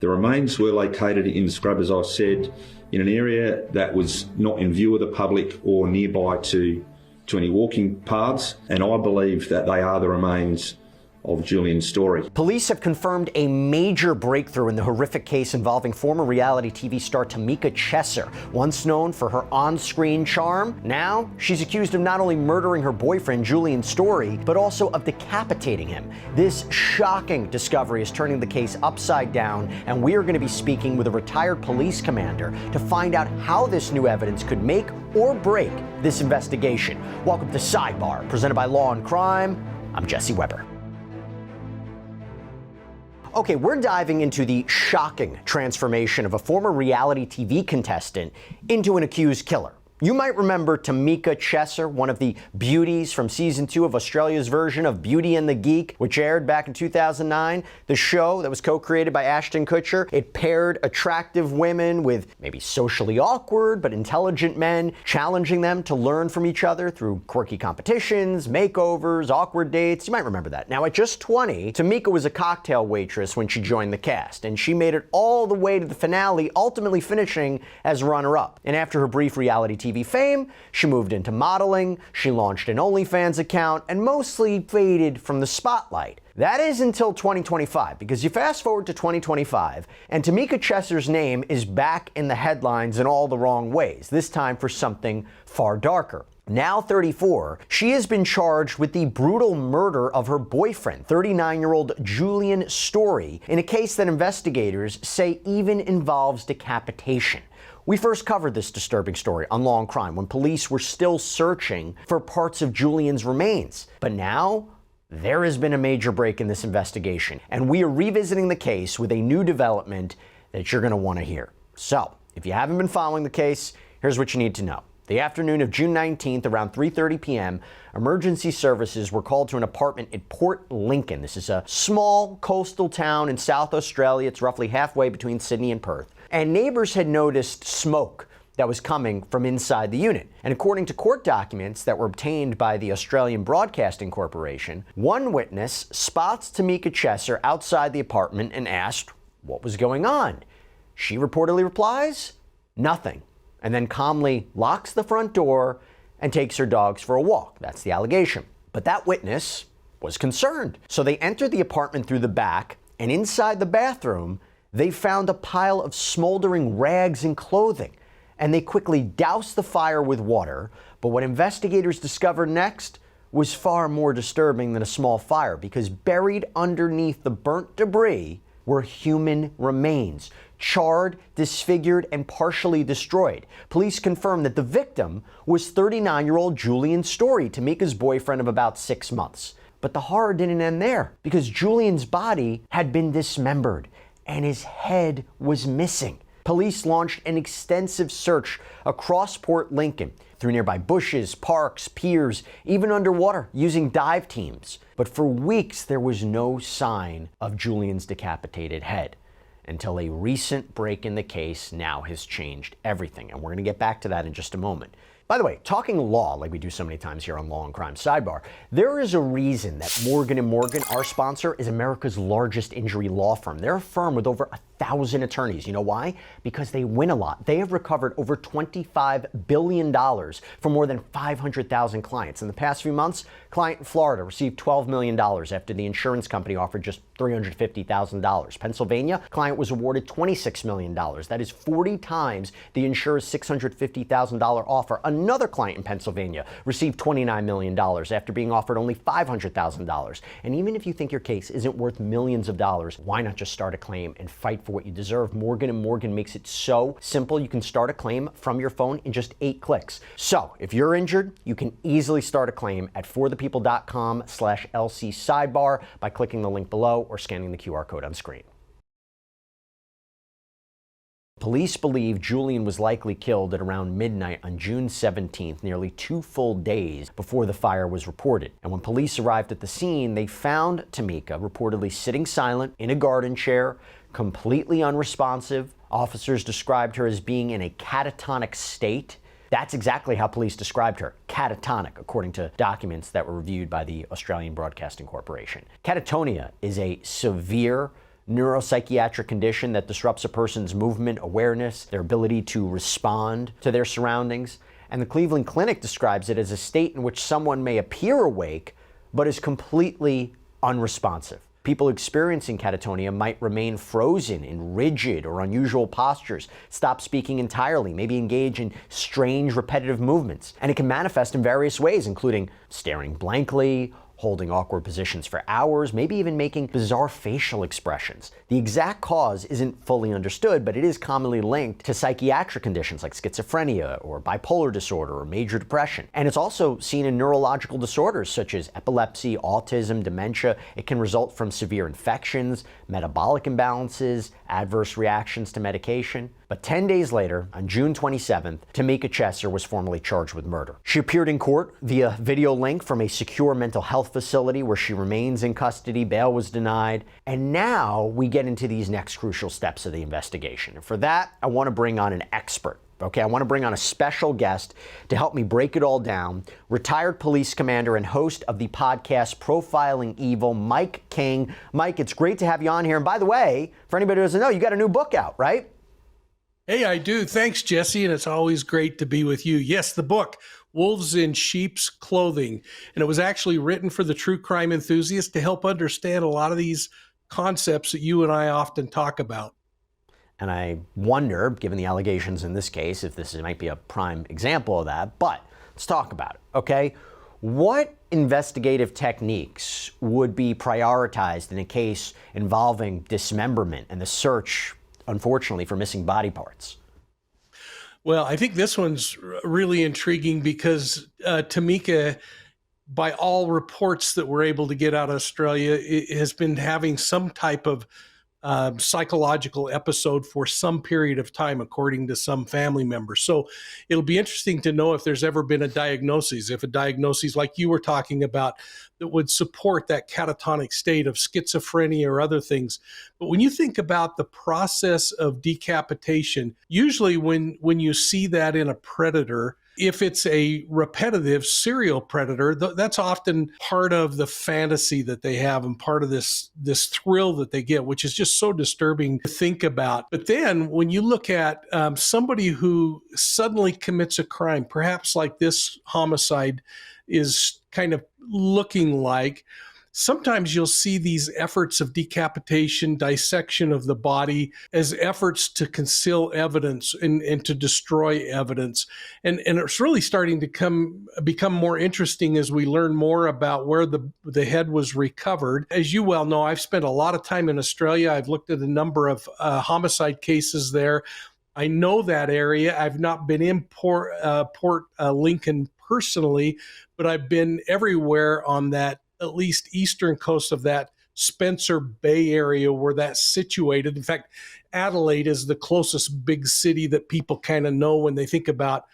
The remains were located in the scrub, as I said, in an area that was not in view of the public or nearby to any walking paths, and I believe that they are the remains of Julian Story. Police have confirmed a major breakthrough in the horrific case involving former reality TV star Tamika Chesser. Once known for her on-screen charm, now she's accused of not only murdering her boyfriend Julian Story, but also of decapitating him. This shocking discovery is turning the case upside down, and we are going to be speaking with a retired police commander to find out how this new evidence could make or break this investigation. Welcome to Sidebar, presented by Law&Crime. I'm Jesse Weber. Okay, we're diving into the shocking transformation of a former reality TV contestant into an accused killer. You might remember Tamika Chesser, one of the beauties from season 2 of Australia's version of Beauty and the Geek, which aired back in 2009. The show that was co-created by Ashton Kutcher. It paired attractive women with maybe socially awkward but intelligent men, challenging them to learn from each other through quirky competitions, makeovers, awkward dates. You might remember that. Now, at just 20, Tamika was a cocktail waitress when she joined the cast, and she made it all the way to the finale, ultimately finishing as runner-up. And after her brief reality TV fame, she moved into modeling, she launched an OnlyFans account, and mostly faded from the spotlight. That is until 2025, because you fast forward to 2025, and Tamika Chesser's name is back in the headlines in all the wrong ways, this time for something far darker. Now 34, she has been charged with the brutal murder of her boyfriend, 39-year-old Julian Story, in a case that investigators say even involves decapitation. We first covered this disturbing story on Law&Crime when police were still searching for parts of Julian's remains. But now, there has been a major break in this investigation, and we are revisiting the case with a new development that you're going to want to hear. So, if you haven't been following the case, here's what you need to know. The afternoon of June 19th, around 3:30 p.m., emergency services were called to an apartment in Port Lincoln. This is a small coastal town in South Australia. It's roughly halfway between Sydney and Perth. And neighbors had noticed smoke that was coming from inside the unit. And according to court documents that were obtained by the Australian Broadcasting Corporation, one witness spots Tamika Chesser outside the apartment and asked what was going on. She reportedly replies, nothing, and then calmly locks the front door and takes her dogs for a walk. That's the allegation. But that witness was concerned. So they entered the apartment through the back, and inside the bathroom, they found a pile of smoldering rags and clothing, and they quickly doused the fire with water. But what investigators discovered next was far more disturbing than a small fire, because buried underneath the burnt debris were human remains, charred, disfigured, and partially destroyed. Police confirmed that the victim was 39-year-old Julian Story, Tamika's boyfriend of about 6 months. But the horror didn't end there, because Julian's body had been dismembered, and his head was missing. Police launched an extensive search across Port Lincoln, through nearby bushes, parks, piers, even underwater, using dive teams. But for weeks, there was no sign of Julian's decapitated head, until a recent break in the case now has changed everything. And we're going to get back to that in just a moment. By the way, talking law, like we do so many times here on Law&Crime Sidebar, there is a reason that Morgan & Morgan, our sponsor, is America's largest injury law firm. They're a firm with over 1,000 attorneys. You know why? Because they win a lot. They have recovered over $25 billion from more than 500,000 clients. In the past few months, a client in Florida received $12 million after the insurance company offered just $350,000. Pennsylvania, client was awarded $26 million. That is 40 times the insurer's $650,000 offer. Another client in Pennsylvania received $29 million after being offered only $500,000. And even if you think your case isn't worth millions of dollars, why not just start a claim and fight for what you deserve? Morgan & Morgan makes it so simple. You can start a claim from your phone in just 8 clicks. So if you're injured, you can easily start a claim at forthepeople.com/LC Sidebar by clicking the link below or scanning the QR code on screen. Police believe Julian was likely killed at around midnight on June 17th, nearly 2 full days before the fire was reported. And when police arrived at the scene, they found Tamika reportedly sitting silent in a garden chair, completely unresponsive. Officers described her as being in a catatonic state. That's exactly how police described her, catatonic, according to documents that were reviewed by the Australian Broadcasting Corporation. Catatonia is a severe neuropsychiatric condition that disrupts a person's movement, awareness, their ability to respond to their surroundings. And the Cleveland Clinic describes it as a state in which someone may appear awake, but is completely unresponsive. People experiencing catatonia might remain frozen in rigid or unusual postures, stop speaking entirely, maybe engage in strange repetitive movements. And it can manifest in various ways, including staring blankly, holding awkward positions for hours, maybe even making bizarre facial expressions. The exact cause isn't fully understood, but it is commonly linked to psychiatric conditions like schizophrenia or bipolar disorder or major depression. And it's also seen in neurological disorders such as epilepsy, autism, dementia. It can result from severe infections, metabolic imbalances, adverse reactions to medication. But 10 days later, on June 27th, Tamika Chesser was formally charged with murder. She appeared in court via video link from a secure mental health facility where she remains in custody. Bail was denied. And now we get into these next crucial steps of the investigation. And for that, I want to bring on an expert. Okay, I want to bring on a special guest to help me break it all down. Retired police commander and host of the podcast Profiling Evil, Mike King. Mike, it's great to have you on here. And by the way, for anybody who doesn't know, you got a new book out, right? Hey, I do. Thanks, Jesse. And it's always great to be with you. Yes, the book, Wolves in Sheep's Clothing. And it was actually written for the true crime enthusiast to help understand a lot of these concepts that you and I often talk about. And I wonder, given the allegations in this case, if this might be a prime example of that. But let's talk about it, okay? What investigative techniques would be prioritized in a case involving dismemberment and the search, unfortunately, for missing body parts? Well, I think this one's really intriguing because Tamika, by all reports that we're able to get out of Australia, has been having some type of psychological episode for some period of time, according to some family members. So it'll be interesting to know if there's ever been a diagnosis, if a diagnosis like you were talking about that would support that catatonic state of schizophrenia or other things. But when you think about the process of decapitation, usually when you see that in a predator, if it's a repetitive serial predator, that's often part of the fantasy that they have and part of this thrill that they get, which is just so disturbing to think about. But then when you look at somebody who suddenly commits a crime, perhaps like this homicide is kind of looking like, sometimes you'll see these efforts of decapitation, dissection of the body as efforts to conceal evidence and to destroy evidence. And it's really starting to become more interesting as we learn more about where the head was recovered. As you well know, I've spent a lot of time in Australia. I've looked at a number of homicide cases there. I know that area. I've not been in Port Lincoln personally, but I've been everywhere on that at least eastern coast of that Spencer Bay area where that's situated. In fact, Adelaide is the closest big city that people kind of know when they think about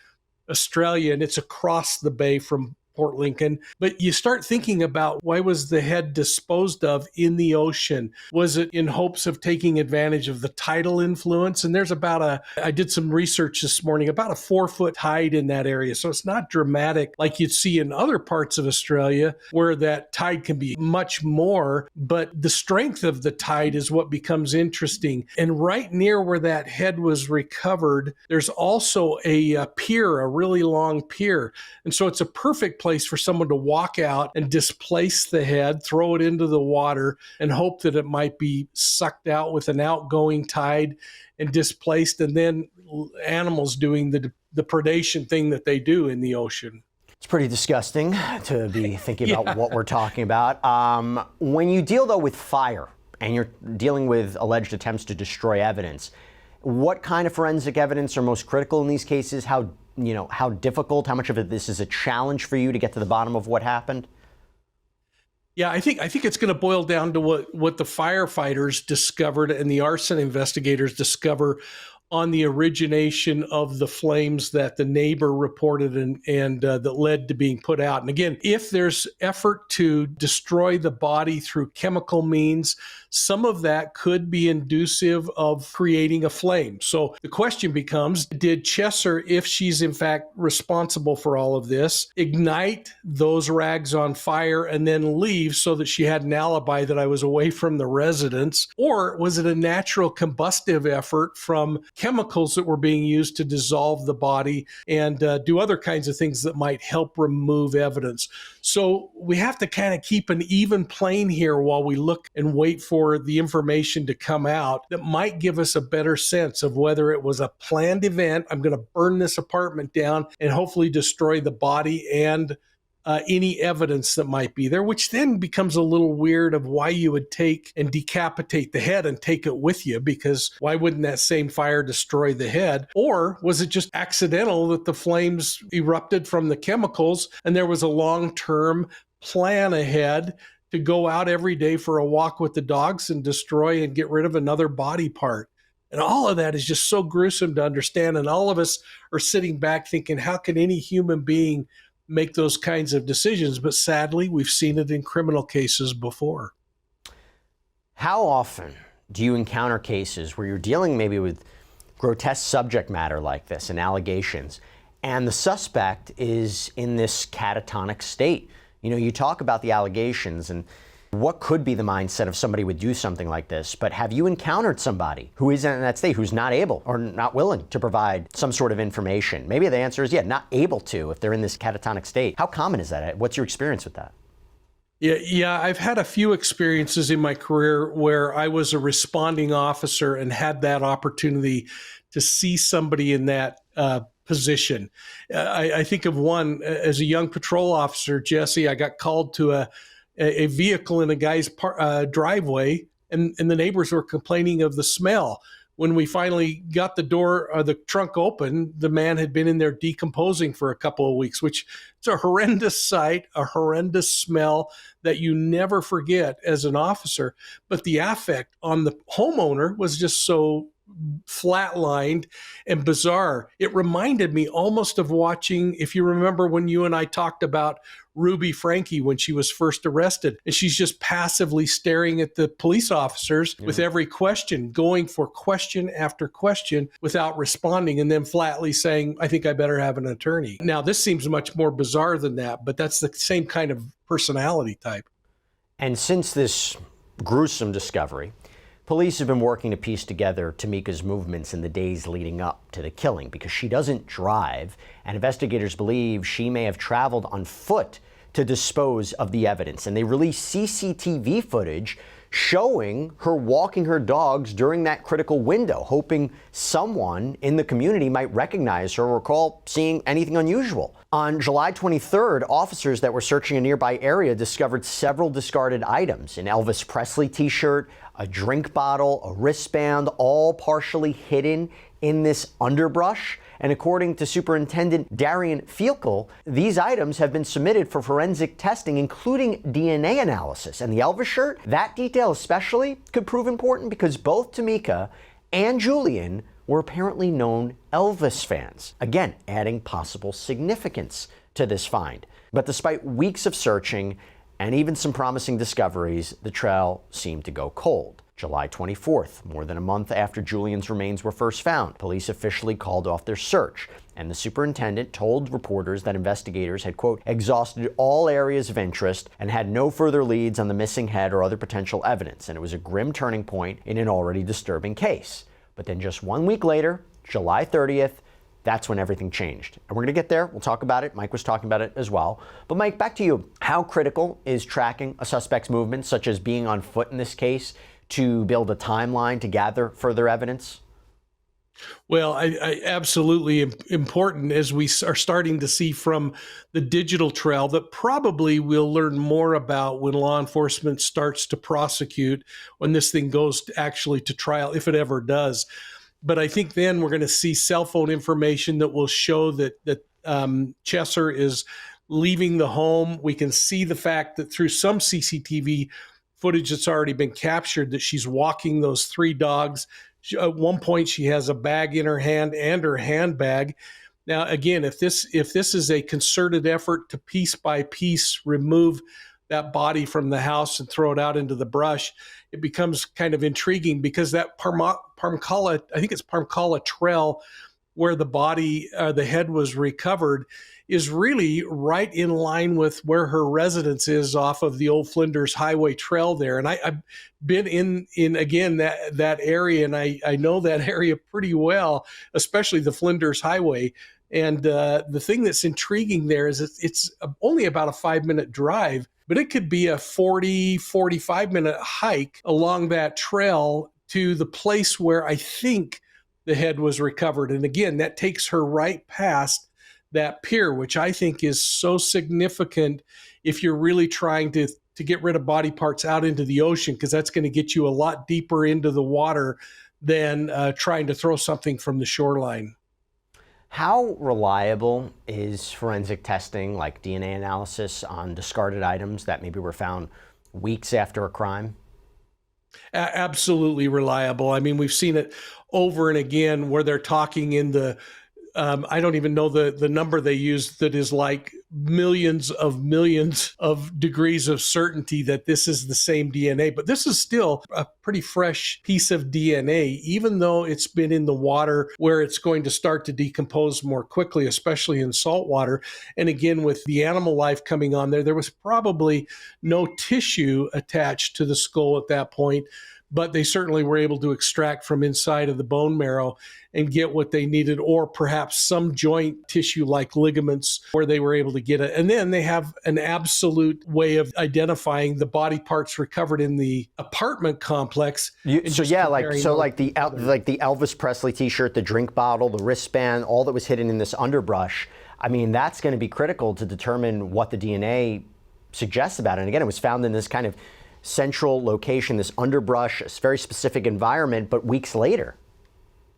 Australia, and it's across the bay from Port Lincoln. But you start thinking about, why was the head disposed of in the ocean? Was it in hopes of taking advantage of the tidal influence? And there's I did some research this morning, about a 4-foot tide in that area. So it's not dramatic like you'd see in other parts of Australia where that tide can be much more, but the strength of the tide is what becomes interesting. And right near where that head was recovered, there's also a pier, a really long pier. And so it's a perfect place for someone to walk out and displace the head, throw it into the water, and hope that it might be sucked out with an outgoing tide and displaced, and then animals doing the predation thing that they do in the ocean. It's pretty disgusting to be thinking about what we're talking about. When you deal, though, with fire and you're dealing with alleged attempts to destroy evidence, what kind of forensic evidence are most critical in these cases? How difficult, how much of this is a challenge for you to get to the bottom of what happened? Yeah, I think it's going to boil down to what the firefighters discovered and the arson investigators discover on the origination of the flames that the neighbor reported and that led to being put out. And again, if there's effort to destroy the body through chemical means, some of that could be inducive of creating a flame. So the question becomes, did Chesser, if she's in fact responsible for all of this, ignite those rags on fire and then leave so that she had an alibi that I was away from the residence? Or was it a natural combustive effort from chemicals that were being used to dissolve the body and do other kinds of things that might help remove evidence? So we have to kind of keep an even plane here while we look and wait for the information to come out that might give us a better sense of whether it was a planned event. I'm going to burn this apartment down and hopefully destroy the body and any evidence that might be there, which then becomes a little weird of why you would take and decapitate the head and take it with you, because why wouldn't that same fire destroy the head? Or was it just accidental that the flames erupted from the chemicals and there was a long-term plan ahead to go out every day for a walk with the dogs and destroy and get rid of another body part? And all of that is just so gruesome to understand. And all of us are sitting back thinking, how can any human being make those kinds of decisions? But sadly, we've seen it in criminal cases before. How often do you encounter cases where you're dealing maybe with grotesque subject matter like this and allegations, and the suspect is in this catatonic state? You know, you talk about the allegations and what could be the mindset of somebody would do something like this, but have you encountered somebody who is in that state, who's not able or not willing to provide some sort of information? Maybe the answer is, yeah, not able to if they're in this catatonic state. How common is that? What's your experience with that? Yeah, I've had a few experiences in my career where I was a responding officer and had that opportunity to see somebody in that position. I think of one as a young patrol officer, Jesse. I got called to a vehicle in a guy's driveway, and the neighbors were complaining of the smell. When we finally got the door or the trunk open, the man had been in there decomposing for a couple of weeks, which is a horrendous sight, a horrendous smell that you never forget as an officer. But the affect on the homeowner was just so flatlined and bizarre. It reminded me almost of watching, if you remember when you and I talked about Ruby Franke when she was first arrested, and she's just passively staring at the police officers with every question, going for question after question without responding, and then flatly saying, I think I better have an attorney. Now, this seems much more bizarre than that, but that's the same kind of personality type. And since this gruesome discovery, police have been working to piece together Tamika's movements in the days leading up to the killing, because she doesn't drive, and investigators believe she may have traveled on foot to dispose of the evidence. And they released CCTV footage showing her walking her dogs during that critical window, hoping someone in the community might recognize her or recall seeing anything unusual. On July 23rd, officers that were searching a nearby area discovered several discarded items: an Elvis Presley t-shirt, a drink bottle, a wristband, all partially hidden in this underbrush. And according to Superintendent Darian Fielkel, these items have been submitted for forensic testing, including DNA analysis. And the Elvis shirt, that detail especially, could prove important because both Tamika and Julian were apparently known Elvis fans. Again, adding possible significance to this find. But despite weeks of searching and even some promising discoveries, the trail seemed to go cold. July 24th, more than a month after Julian's remains were first found, police officially called off their search, and the superintendent told reporters that investigators had, quote, exhausted all areas of interest and had no further leads on the missing head or other potential evidence, and it was a grim turning point in an already disturbing case. But then just 1 week later, July 30th, that's when everything changed. And we're going to get there. We'll talk about it. Mike was talking about it as well. But Mike, back to you. How critical is tracking a suspect's movements, such as being on foot in this case, to build a timeline to gather further evidence? Well, I absolutely important, as we are starting to see from the digital trail that probably we'll learn more about when law enforcement starts to prosecute, when this thing goes actually to trial, if it ever does. But I think then we're going to see cell phone information that will show that Chesser is leaving the home. We can see the fact that through some CCTV footage that's already been captured that she's walking those 3 dogs. At one point, she has a bag in her hand and her handbag. Now, again, if this is a concerted effort to piece by piece remove that body from the house and throw it out into the brush, it becomes kind of intriguing, because that Parmcala, I think it's Parmcala Trail, where the body, the head was recovered, is really right in line with where her residence is off of the old Flinders Highway Trail there. And I've been in again, that area, and I know that area pretty well, especially the Flinders Highway. And the thing that's intriguing there is it's only about a 5-minute drive, but it could be a 45-minute hike along that trail to the place where I think the head was recovered. And again, that takes her right past that pier, which I think is so significant if you're really trying to get rid of body parts out into the ocean, because that's going to get you a lot deeper into the water than trying to throw something from the shoreline. How reliable is forensic testing, like DNA analysis, on discarded items that maybe were found weeks after a crime? Absolutely reliable. I mean, we've seen it over and again where they're talking in the, I don't even know the number they use, that is like millions of degrees of certainty that this is the same DNA. But this is still a pretty fresh piece of DNA, even though it's been in the water where it's going to start to decompose more quickly, especially in salt water. And again, with the animal life coming on there was probably no tissue attached to the skull at that point, but they certainly were able to extract from inside of the bone marrow and get what they needed, or perhaps some joint tissue like ligaments where they were able to get it. And then they have an absolute way of identifying the body parts recovered in the apartment complex. Like the Elvis Presley t-shirt, the drink bottle, the wristband, all that was hidden in this underbrush. I mean, that's going to be critical to determine what the DNA suggests about it. And again, it was found in this kind of central location, this underbrush, a very specific environment, but weeks later.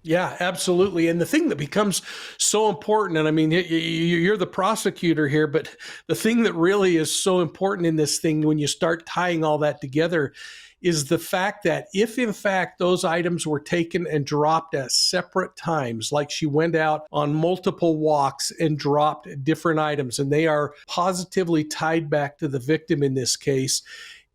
Yeah, absolutely. And the thing that becomes so important, and I mean, you're the prosecutor here, but the thing that really is so important in this thing when you start tying all that together is the fact that if in fact those items were taken and dropped at separate times, like she went out on multiple walks and dropped different items, and they are positively tied back to the victim in this case,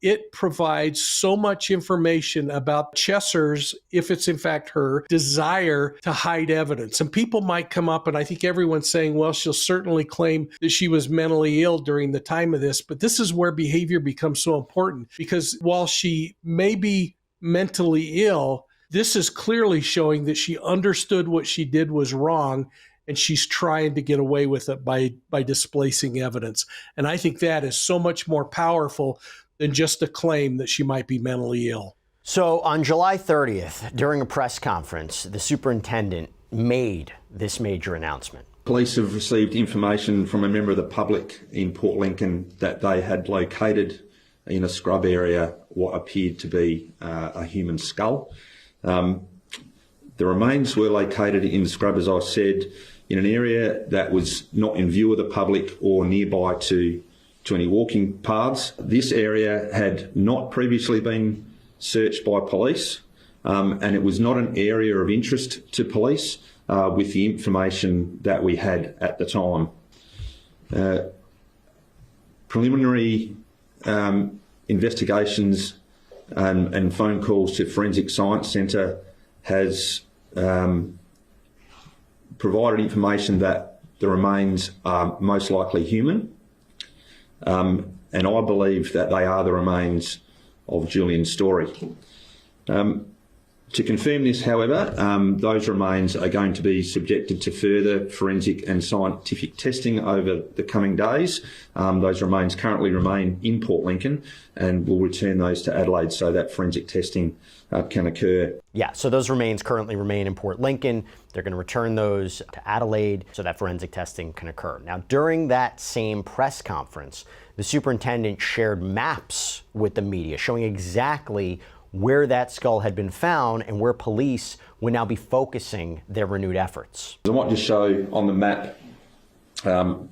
it provides so much information about Chesser's, if it's in fact her, desire to hide evidence. And people might come up, and I think everyone's saying, well, she'll certainly claim that she was mentally ill during the time of this. But this is where behavior becomes so important, because while she may be mentally ill, this is clearly showing that she understood what she did was wrong, and she's trying to get away with it by displacing evidence. And I think that is so much more powerful than just a claim that she might be mentally ill. So on July 30th, during a press conference, the superintendent made this major announcement. Police have received information from a member of the public in Port Lincoln that they had located in a scrub area what appeared to be a human skull. The remains were located in the scrub, as I said, in an area that was not in view of the public or nearby to any walking paths. This area had not previously been searched by police, and it was not an area of interest to police with the information that we had at the time. Preliminary investigations and phone calls to Forensic Science Centre has provided information that the remains are most likely human. And I believe that they are the remains of Julian Story. To confirm this, however, those remains are going to be subjected to further forensic and scientific testing over the coming days. Those remains currently remain in Port Lincoln, and we'll return those to Adelaide so that forensic testing can occur. Yeah, so those remains currently remain in Port Lincoln. They're going to return those to Adelaide so that forensic testing can occur. Now, during that same press conference, the superintendent shared maps with the media showing exactly where that skull had been found and where police would now be focusing their renewed efforts. I might just show on the map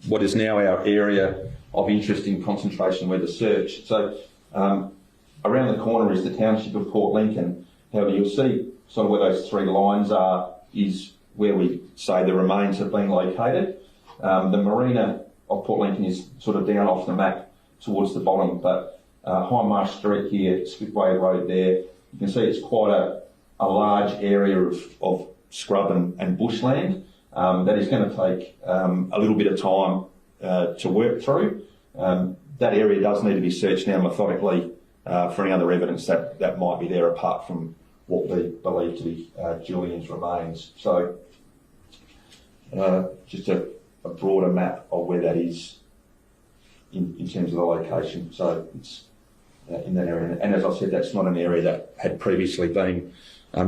what is now our area of interest in concentration where the search. So around the corner is the township of Port Lincoln. However, you'll see sort of where those three lines are is where we say the remains have been located. The marina of Port Lincoln is sort of down off the map towards the bottom, but Hindmarsh Street here, Spitway Road there, you can see it's quite a large area of scrub and bushland that is going to take a little bit of time to work through. That area does need to be searched now methodically for any other evidence that might be there apart from what we believe to be Julian's remains. So just a broader map of where that is in terms of the location. So it's in that area. And as I said, that's not an area that had previously been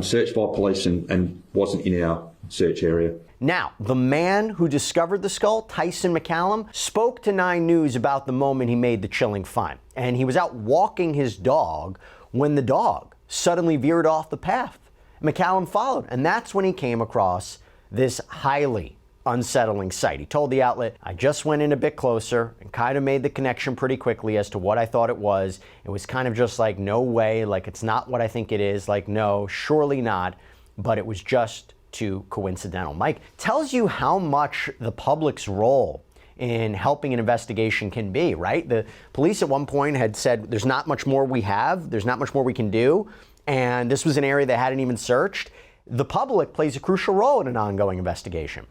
searched by police and wasn't in our search area. Now, the man who discovered the skull, Tyson McCallum, spoke to 9 News about the moment he made the chilling find. And he was out walking his dog when the dog suddenly veered off the path. McCallum followed, and that's when he came across this highly unsettling sight. He told the outlet, "I just went in a bit closer and kind of made the connection pretty quickly as to what I thought it was. It was kind of just like, no way, like it's not what I think it is, like no, surely not, but it was just too coincidental." Mike, tells you how much the public's role in helping an investigation can be, right? The police at one point had said, there's not much more we have, there's not much more we can do, and this was an area they hadn't even searched. The public plays a crucial role in an ongoing investigation.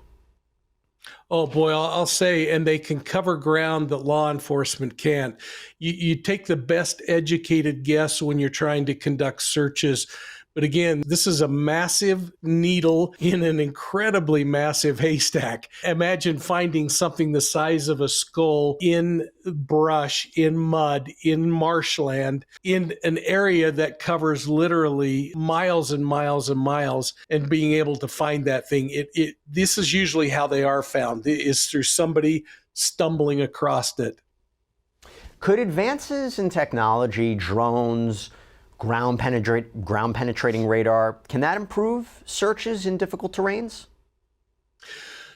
Oh boy, I'll say, and they can cover ground that law enforcement can't. You take the best educated guess when you're trying to conduct searches. But again, this is a massive needle in an incredibly massive haystack. Imagine finding something the size of a skull in brush, in mud, in marshland, in an area that covers literally miles and miles and miles, and being able to find that thing. This is usually how they are found, is through somebody stumbling across it. Could advances in technology, drones, ground penetrating radar, can that improve searches in difficult terrains?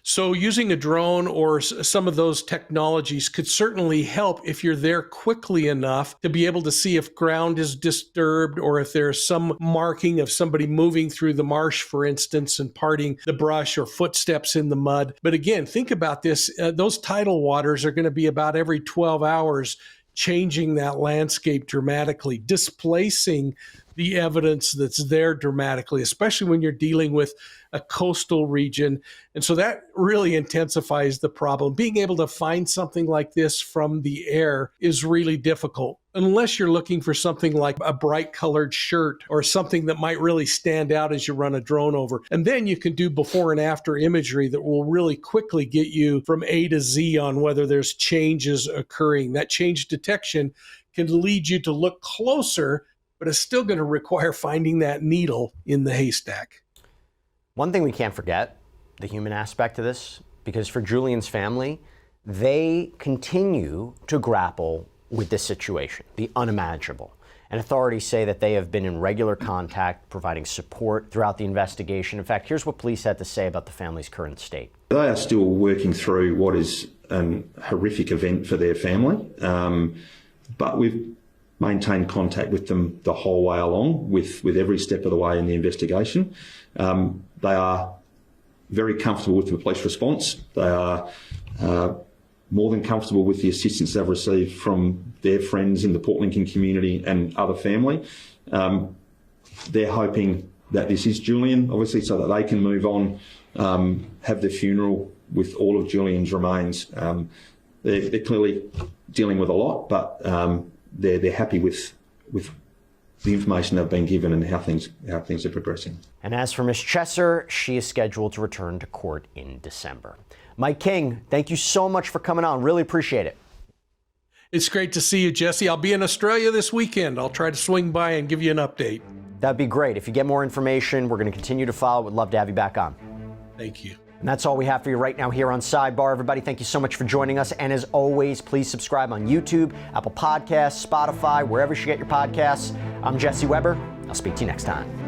So using a drone or some of those technologies could certainly help if you're there quickly enough to be able to see if ground is disturbed or if there's some marking of somebody moving through the marsh, for instance, and parting the brush or footsteps in the mud. But again, think about this. Those tidal waters are going to be about every 12 hours, changing that landscape dramatically, displacing the evidence that's there dramatically, especially when you're dealing with a coastal region. And so that really intensifies the problem. Being able to find something like this from the air is really difficult, unless you're looking for something like a bright colored shirt or something that might really stand out as you run a drone over. And then you can do before and after imagery that will really quickly get you from A to Z on whether there's changes occurring. That change detection can lead you to look closer, but it's still going to require finding that needle in the haystack. One thing we can't forget, the human aspect of this, because for Julian's family, they continue to grapple with this situation, the unimaginable. And authorities say that they have been in regular contact, providing support throughout the investigation. In fact, here's what police had to say about the family's current state. They are still working through what is a horrific event for their family, but we've maintained contact with them the whole way along, with every step of the way in the investigation. They are very comfortable with the police response. They are more than comfortable with the assistance they've received from their friends in the Port Lincoln community and other family. They're hoping that this is Julian, obviously, so that they can move on, have the funeral with all of Julian's remains. They're clearly dealing with a lot, but they're happy with the information they've been given and how things are progressing. And as for Ms. Chesser, she is scheduled to return to court in December. Mike King, thank you so much for coming on. Really appreciate it. It's great to see you, Jesse. I'll be in Australia this weekend. I'll try to swing by and give you an update. That'd be great. If you get more information, we're going to continue to follow. We'd love to have you back on. Thank you. And that's all we have for you right now here on Sidebar. Everybody, thank you so much for joining us. And as always, please subscribe on YouTube, Apple Podcasts, Spotify, wherever you get your podcasts. I'm Jesse Weber. I'll speak to you next time.